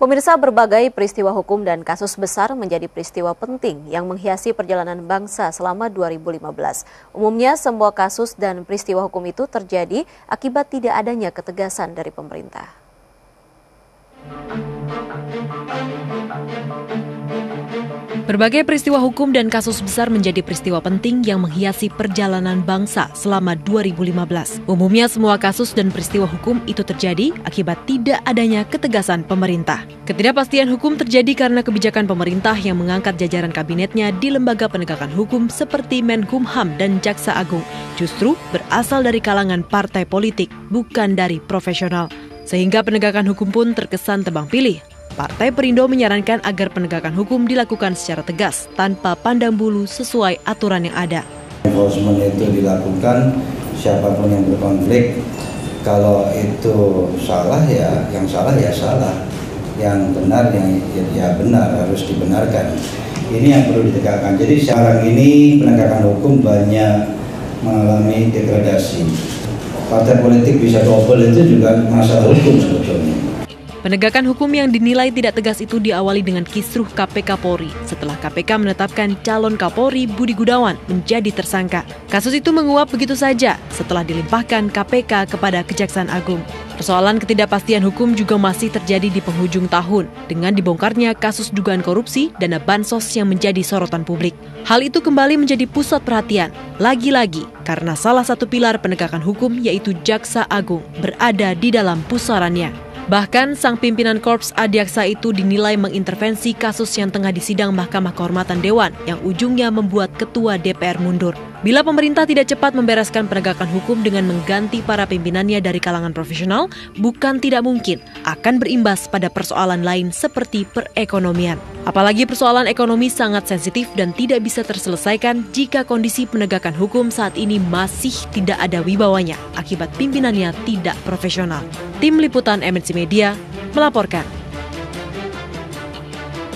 Pemirsa, berbagai peristiwa hukum dan kasus besar menjadi peristiwa penting yang menghiasi perjalanan bangsa selama 2015. Umumnya semua kasus dan peristiwa hukum itu terjadi akibat tidak adanya ketegasan dari pemerintah. Berbagai peristiwa hukum dan kasus besar menjadi peristiwa penting yang menghiasi perjalanan bangsa selama 2015. Umumnya semua kasus dan peristiwa hukum itu terjadi akibat tidak adanya ketegasan pemerintah. Ketidakpastian hukum terjadi karena kebijakan pemerintah yang mengangkat jajaran kabinetnya di lembaga penegakan hukum seperti Menkumham dan Jaksa Agung justru berasal dari kalangan partai politik, bukan dari profesional. Sehingga penegakan hukum pun terkesan tebang pilih. Partai Perindo menyarankan agar penegakan hukum dilakukan secara tegas, tanpa pandang bulu sesuai aturan yang ada. Enforcement itu dilakukan, siapapun yang berkonflik, kalau itu salah ya, yang salah ya salah, yang benar ya benar, harus dibenarkan. Ini yang perlu ditegakkan. Jadi sekarang ini penegakan hukum banyak mengalami degradasi. Partai politik bisa double itu juga masalah hukum sebetulnya. Penegakan hukum yang dinilai tidak tegas itu diawali dengan kisruh KPK Polri setelah KPK menetapkan calon Kapolri Budi Gunawan menjadi tersangka. Kasus itu menguap begitu saja setelah dilimpahkan KPK kepada Kejaksaan Agung. Persoalan ketidakpastian hukum juga masih terjadi di penghujung tahun dengan dibongkarnya kasus dugaan korupsi dana bansos yang menjadi sorotan publik. Hal itu kembali menjadi pusat perhatian, lagi-lagi karena salah satu pilar penegakan hukum yaitu Jaksa Agung berada di dalam pusarannya. Bahkan sang pimpinan Korps Adiaksa itu dinilai mengintervensi kasus yang tengah disidang Mahkamah Kehormatan Dewan yang ujungnya membuat Ketua DPR mundur. Bila pemerintah tidak cepat membereskan penegakan hukum dengan mengganti para pimpinannya dari kalangan profesional, bukan tidak mungkin akan berimbas pada persoalan lain seperti perekonomian. Apalagi persoalan ekonomi sangat sensitif dan tidak bisa terselesaikan jika kondisi penegakan hukum saat ini masih tidak ada wibawanya akibat pimpinannya tidak profesional. Tim Liputan MNC Media melaporkan.